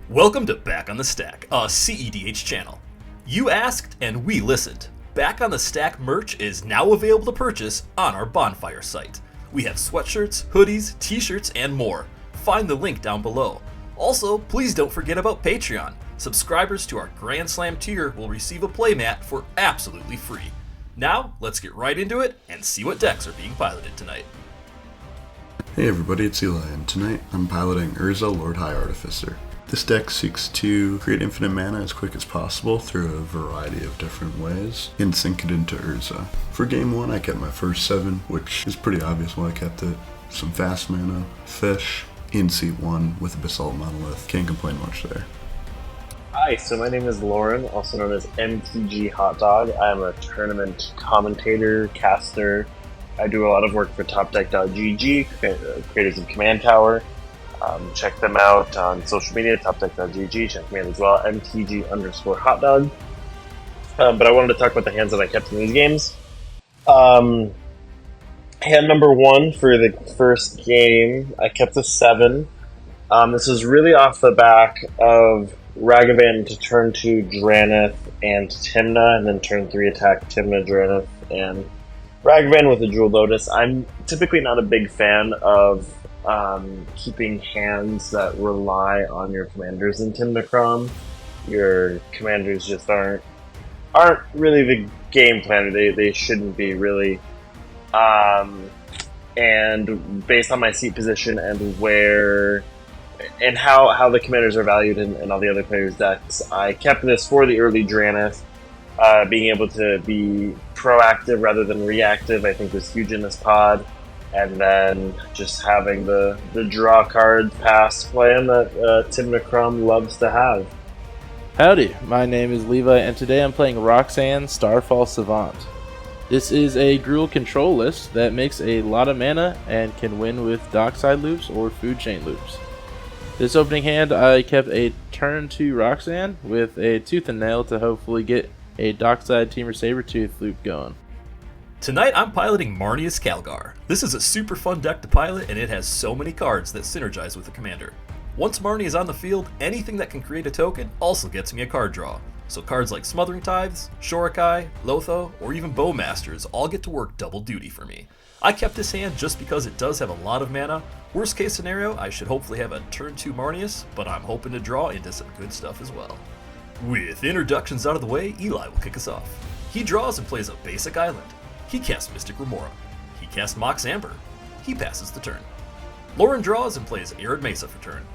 Welcome to Back on the Stack, a cEDH channel. You asked and we listened. Back on the Stack merch is now available to purchase on our Bonfire site. We have sweatshirts, hoodies, t-shirts, and more. Find the link down below. Also, please don't forget about Patreon. Subscribers to our Grand Slam tier will receive a playmat for absolutely free. Now, let's get right into it and see what decks are being piloted tonight. Hey everybody, it's Eli, and tonight I'm piloting Urza, Lord High Artificer. This deck seeks to create infinite mana as quick as possible through a variety of different ways and sink it into Urza. For game 1 I kept my first 7, which is pretty obvious why I kept it. Some fast mana, fish, in seat 1 with a Basalt Monolith. Can't complain much there. Hi, so my name is Loren, also known as MTG Hot Dog. I'm a tournament commentator, caster. I do a lot of work for TopDeck.gg, creators of Command Tower. Check them out on social media, TopDeck.gg. Check me out as well, MTG_hotdog. But I wanted to talk about the hands that I kept in these games. Hand number 1 for the first game, I kept a 7. This is really off the back of Ragavan to turn 2 Drannith and Tymna, and then turn 3 attack Tymna, Drannith, and Ragavan with a Jewel Lotus. I'm typically not a big fan of keeping hands that rely on your commanders in Tymna Kraum. Your commanders just aren't really the game planner. They shouldn't be really. And based on my seat position and where and how the commanders are valued in all the other players' decks, I kept this for the early Drannith. Being able to be proactive rather than reactive, I think, was huge in this pod. And then just having the draw card pass plan that Tymna Kraum loves to have. Howdy, my name is Levi, and today I'm playing Roxanne, Starfall Savant. This is a Gruul control list that makes a lot of mana and can win with Dockside loops or Food Chain loops. This opening hand, I kept a turn 2 Roxanne with a Tooth and Nail to hopefully get a Dockside Temur Sabertooth loop going. Tonight I'm piloting Marneus Calgar. This is a super fun deck to pilot, and it has so many cards that synergize with the commander. Once Marnie is on the field, anything that can create a token also gets me a card draw. So cards like Smothering Tithes, Shorikai, Lotho, or even Bowmasters all get to work double duty for me. I kept this hand just because it does have a lot of mana. Worst case scenario, I should hopefully have a turn 2 Marneus, but I'm hoping to draw into some good stuff as well. With introductions out of the way, Eli will kick us off. He draws and plays a basic island. He casts Mystic Remora. He casts Mox Amber. He passes the turn. Loren draws and plays Arid Mesa for turn.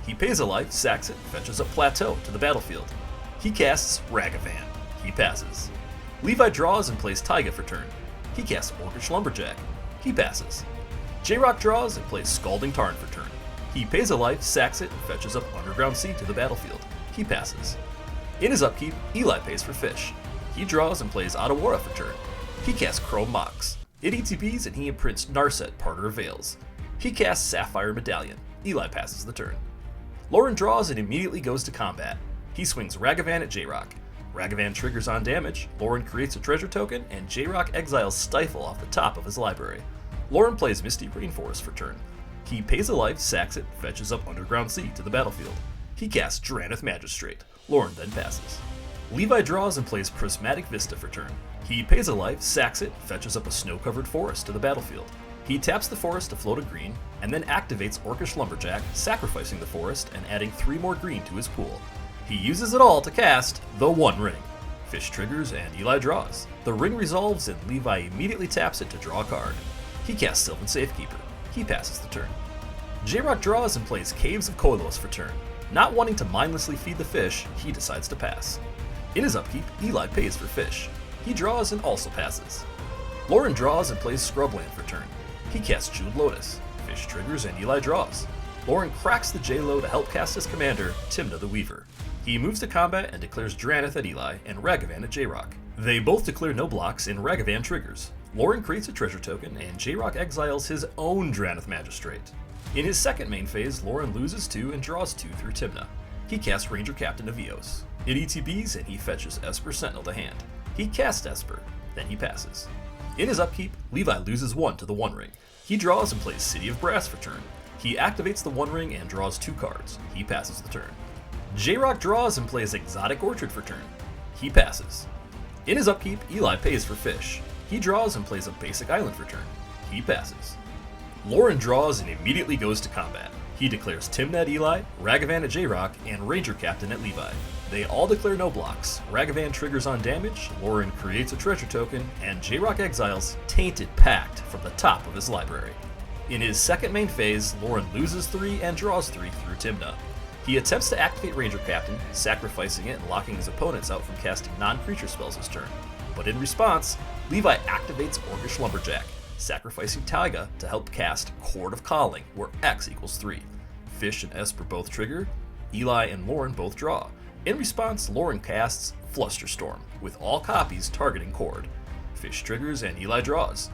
He pays a life, sacks it, fetches up Plateau to the battlefield. He casts Ragavan. He passes. Levi draws and plays Taiga for turn. He casts Orcish Lumberjack. He passes. J-Rock draws and plays Scalding Tarn for turn. He pays a life, sacks it, and fetches up Underground Sea to the battlefield. He passes. In his upkeep, Eli pays for fish. He draws and plays Otawara for turn. He casts Chrome Mox. It ETBs and he imprints Narset, Parter of Veils. He casts Sapphire Medallion. Eli passes the turn. Loren draws and immediately goes to combat. He swings Ragavan at J-Rock. Ragavan triggers on damage, Loren creates a treasure token, and J-Rock exiles Stifle off the top of his library. Loren plays Misty Rainforest for turn. He pays a life, sacks it, fetches up Underground Sea to the battlefield. He casts Drannith Magistrate. Loren then passes. Levi draws and plays Prismatic Vista for turn. He pays a life, sacks it, fetches up a snow-covered forest to the battlefield. He taps the forest to float a green, and then activates Orcish Lumberjack, sacrificing the forest and adding 3 more green to his pool. He uses it all to cast the One Ring. Fish triggers and Eli draws. The ring resolves and Levi immediately taps it to draw a card. He casts Sylvan Safekeeper. He passes the turn. J-Rock draws and plays Caves of Koilos for turn. Not wanting to mindlessly feed the fish, he decides to pass. In his upkeep, Eli pays for fish. He draws and also passes. Loren draws and plays Scrubland for turn. He casts Jeweled Lotus. Fish triggers and Eli draws. Loren cracks the J-Lo to help cast his commander, Tymna the Weaver. He moves to combat and declares Drannith at Eli and Ragavan at J-Rock. They both declare no blocks and Ragavan triggers. Loren creates a treasure token and J-Rock exiles his own Drannith Magistrate. In his second main phase, Loren loses 2 and draws 2 through Tymna. He casts Ranger Captain of Eos. It ETBs and he fetches Esper Sentinel to hand. He casts Esper, then he passes. In his upkeep, Levi loses 1 to the One Ring. He draws and plays City of Brass for turn. He activates the One Ring and draws 2 cards. He passes the turn. J-Rock draws and plays Exotic Orchard for turn. He passes. In his upkeep, Eli pays for fish. He draws and plays a basic island for turn. He passes. Loren draws and immediately goes to combat. He declares Tymna at Eli, Ragavan at J-Rock, and Ranger Captain at Levi. They all declare no blocks. Ragavan triggers on damage, Loren creates a treasure token, and J-Rock exiles Tainted Pact from the top of his library. In his second main phase, Loren loses 3 and draws 3 through Tymna. He attempts to activate Ranger Captain, sacrificing it and locking his opponents out from casting non-creature spells this turn. But in response, Levi activates Orcish Lumberjack, sacrificing Taiga to help cast Chord of Calling, where X equals 3. Fish and Esper both trigger, Eli and Loren both draw. In response, Loren casts Flusterstorm, with all copies targeting Chord. Fish triggers and Eli draws.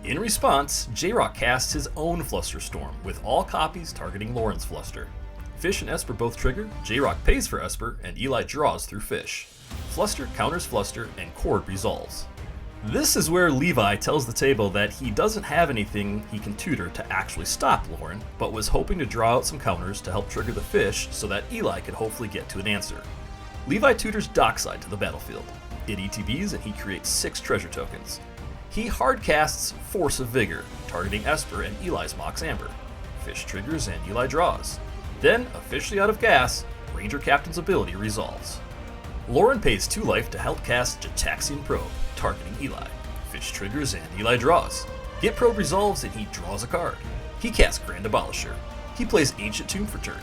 In response, J-Rock casts his own Flusterstorm, with all copies targeting Loren's Fluster. Fish and Esper both trigger, J-Rock pays for Esper, and Eli draws through Fish. Fluster counters Fluster, and Chord resolves. This is where Levi tells the table that he doesn't have anything he can tutor to actually stop Loren, but was hoping to draw out some counters to help trigger the Fish so that Eli could hopefully get to an answer. Levi tutors Dockside to the battlefield. It ETBs and he creates 6 treasure tokens. He hardcasts Force of Vigor, targeting Esper and Eli's Mox Amber. Fish triggers and Eli draws. Then, officially out of gas, Ranger Captain's ability resolves. Loren pays 2 life to help cast Jetaxian Probe, targeting Eli. Fish triggers and Eli draws. Get Probe resolves and he draws a card. He casts Grand Abolisher. He plays Ancient Tomb for turn.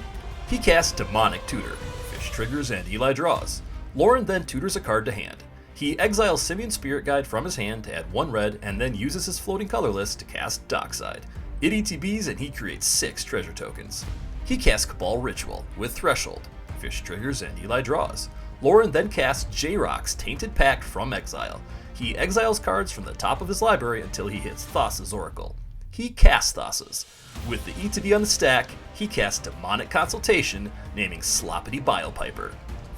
He casts Demonic Tutor. Fish triggers and Eli draws. Loren then tutors a card to hand. He exiles Simian Spirit Guide from his hand to add 1 red and then uses his floating colorless to cast Dockside. It ETBs and he creates 6 treasure tokens. He casts Cabal Ritual with Threshold. Fish triggers and Eli draws. Loren then casts J-Rock's Tainted Pact from exile. He exiles cards from the top of his library until he hits Thassa's Oracle. He casts Thassa's. With the ETB on the stack, he casts Demonic Consultation, naming Sloppity Bilepiper.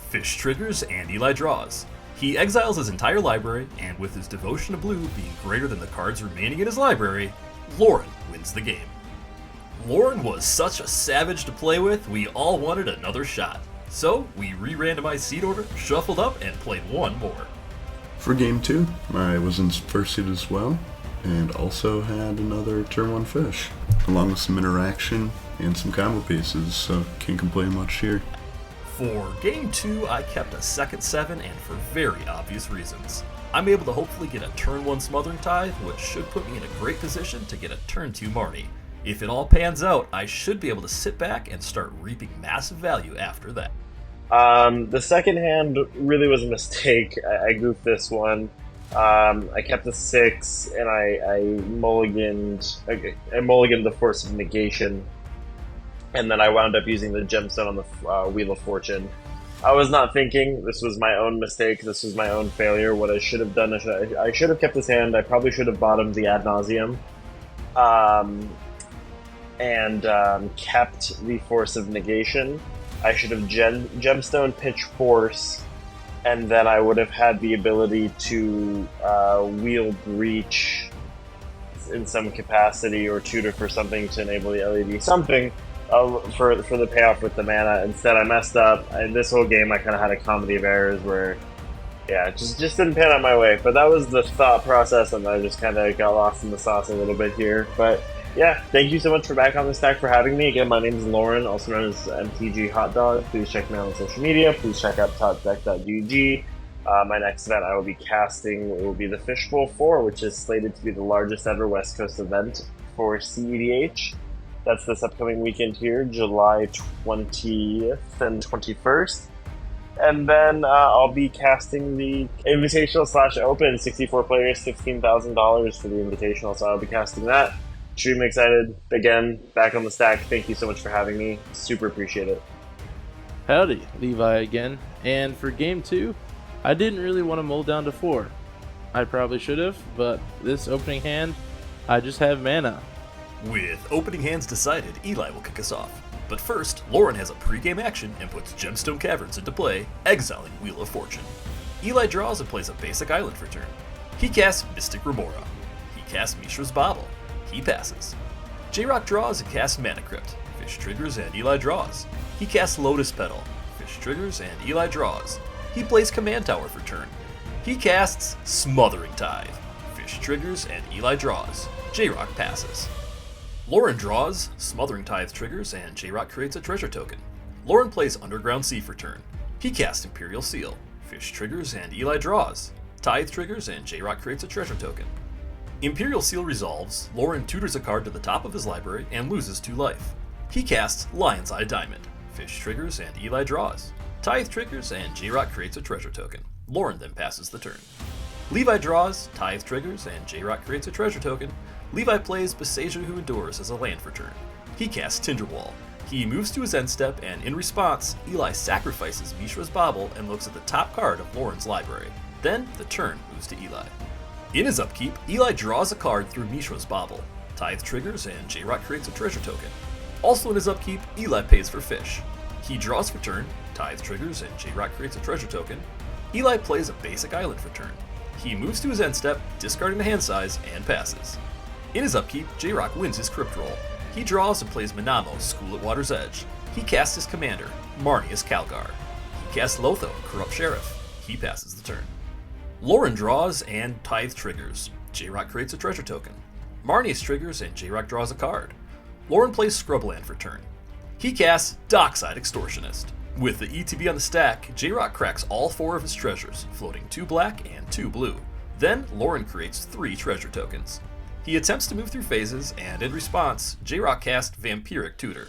Fish triggers and Eli draws. He exiles his entire library, and with his Devotion to Blue being greater than the cards remaining in his library, Loren wins the game. Loren was such a savage to play with, we all wanted another shot. So, we re-randomized seed order, shuffled up, and played one more. For game 2, I was in first seed as well, and also had another turn 1 fish, along with some interaction and some combo pieces, so can't complain much here. For game 2, I kept a second 7, and for very obvious reasons. I'm able to hopefully get a turn 1 Smothering Tithe, which should put me in a great position to get a turn 2 Marnie. If it all pans out, I should be able to sit back and start reaping massive value after that. The second hand really was a mistake. I goofed this one. I kept the 6, and I mulliganed the Force of Negation, and then I wound up using the gemstone on the Wheel of Fortune. I was not thinking. This was my own mistake. This was my own failure. What I should have done is I should have kept this hand. I probably should have bottomed the Ad Nauseam. And kept the Force of Negation. I should have gemstone pitch Force, and then I would have had the ability to wheel Breach in some capacity or tutor for something to enable the LED something for the payoff with the mana. Instead, I messed up. This whole game, I kind of had a comedy of errors where, yeah, just didn't pan out my way. But that was the thought process, and I just kind of got lost in the sauce a little bit here. But yeah, thank you so much for Back on the Stack for having me. Again, my name is Loren, also known as MTG Hot Dog. Please check me out on social media. Please check out topdeck.gg. My next event I will be casting will be the Fishbowl 4, which is slated to be the largest ever West Coast event for cEDH. That's this upcoming weekend here, July 20th and 21st. And then I'll be casting the Invitational/Open, 64 players, $16,000 for the Invitational, so I'll be casting that. Extremely excited. Again, Back on the Stack. Thank you so much for having me. Super appreciate it. Howdy, Levi again. And for game 2, I didn't really want to mull down to 4. I probably should have, but this opening hand, I just have mana. With opening hands decided, Eli will kick us off. But first, Loren has a pre-game action and puts Gemstone Caverns into play, exiling Wheel of Fortune. Eli draws and plays a basic island for turn. He casts Mystic Remora. He casts Mishra's Bauble. He passes. J-Rock draws and casts Mana Crypt. Fish triggers and Eli draws. He casts Lotus Petal. Fish triggers, and Eli draws. He plays Command Tower for turn. He casts Smothering Tithe. Fish triggers, and Eli draws. J-Rock passes. Loren draws, Smothering Tithe triggers, and J-Rock creates a treasure token. Loren plays Underground Sea for turn. He casts Imperial Seal. Fish triggers, and Eli draws. Tithe triggers, and J-Rock creates a treasure token. Imperial Seal resolves, Loren tutors a card to the top of his library and loses 2 life. He casts Lion's Eye Diamond. Fish triggers, and Eli draws. Tithe triggers, and J-Rock creates a treasure token. Loren then passes the turn. Levi draws, Tithe triggers, and J-Rock creates a treasure token. Levi plays Besaja Who Endures as a land for turn. He casts Tinderwall. He moves to his end step, and in response, Eli sacrifices Mishra's Bauble and looks at the top card of Loren's library. Then, the turn moves to Eli. In his upkeep, Eli draws a card through Mishra's Bauble. Tithe triggers, and J-Rock creates a treasure token. Also in his upkeep, Eli pays for fish. He draws for turn, Tithe triggers, and J-Rock creates a treasure token. Eli plays a basic island for turn. He moves to his end step, discarding the hand size, and passes. In his upkeep, J-Rock wins his Crypt Roll. He draws and plays Manamo, School at Water's Edge. He casts his commander, Marneus Calgar. He casts Lotho, Corrupt Sheriff. He passes the turn. Loren draws and Tithe triggers. J-Rock creates a treasure token. Marneus triggers and J-Rock draws a card. Loren plays Scrubland for turn. He casts Dockside Extortionist. With the ETB on the stack, J-Rock cracks all 4 of his treasures, floating 2 black and 2 blue. Then, Loren creates 3 treasure tokens. He attempts to move through phases, and in response, J-Rock casts Vampiric Tutor.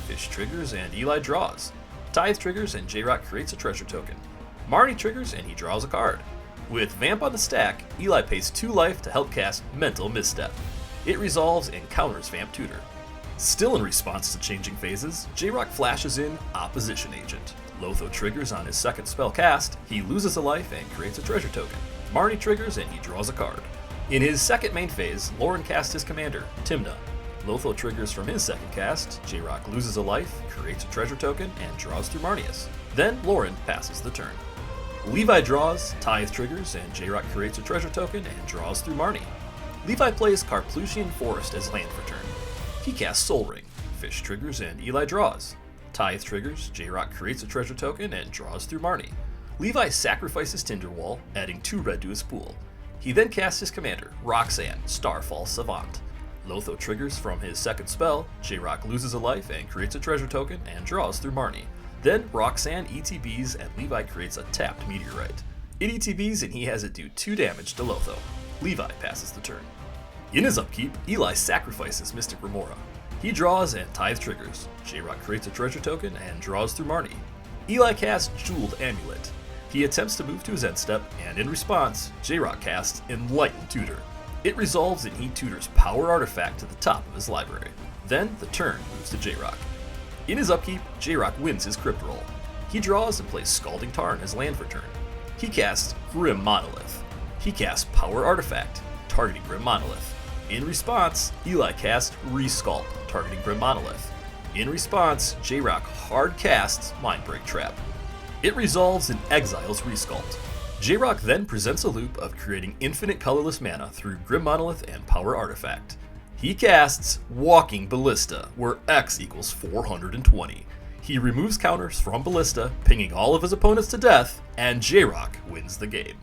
Fish triggers and Eli draws. Tithe triggers and J-Rock creates a treasure token. Marnie triggers and he draws a card. With Vamp on the stack, Eli pays 2 life to help cast Mental Misstep. It resolves and counters Vamp Tutor. Still in response to changing phases, J-Rock flashes in Opposition Agent. Lotho triggers on his second spell cast, he loses a life and creates a treasure token. Marnie triggers and he draws a card. In his second main phase, Loren casts his commander, Tymna. Lotho triggers from his second cast, J-Rock loses a life, creates a treasure token, and draws through Marneus. Then Loren passes the turn. Levi draws, Tithe triggers, and J-Rock creates a treasure token and draws through Marnie. Levi plays Carplusian Forest as land for turn. He casts Soul Ring. Fish triggers and Eli draws. Tithe triggers, J-Rock creates a treasure token and draws through Marnie. Levi sacrifices Tinderwall, adding 2 red to his pool. He then casts his commander, Roxanne, Starfall Savant. Lotho triggers from his second spell, J-Rock loses a life and creates a treasure token and draws through Marnie. Then Roxanne ETBs and Levi creates a tapped Meteorite. It ETBs and he has it do 2 damage to Lotho. Levi passes the turn. In his upkeep, Eli sacrifices Mystic Remora. He draws and Tithe triggers. J-Rock creates a treasure token and draws through Marnie. Eli casts Jeweled Amulet. He attempts to move to his end step, and in response, J-Rock casts Enlightened Tutor. It resolves and he tutors Power Artifact to the top of his library. Then the turn moves to J-Rock. In his upkeep, J-Rock wins his Crypt Roll. He draws and plays Scalding Tarn as land for turn. He casts Grim Monolith. He casts Power Artifact, targeting Grim Monolith. In response, Eli casts Resculpt, targeting Grim Monolith. In response, J-Rock hard casts Mindbreak Trap. It resolves and exiles Resculpt. J-Rock then presents a loop of creating infinite colorless mana through Grim Monolith and Power Artifact. He casts Walking Ballista, where X equals 420. He removes counters from Ballista, pinging all of his opponents to death, and J-Rock wins the game.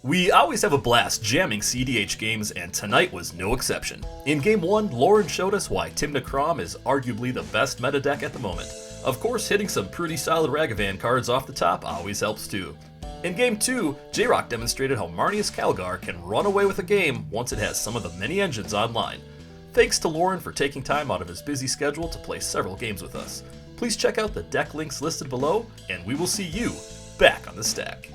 We always have a blast jamming cEDH games, and tonight was no exception. In Game 1, Loren showed us why Tymna Kraum is arguably the best meta deck at the moment. Of course, hitting some pretty solid Ragavan cards off the top always helps too. In Game 2, J-Rock demonstrated how Marneus Calgar can run away with a game once it has some of the many engines online. Thanks to Loren for taking time out of his busy schedule to play several games with us. Please check out the deck links listed below, and we will see you back on the stack.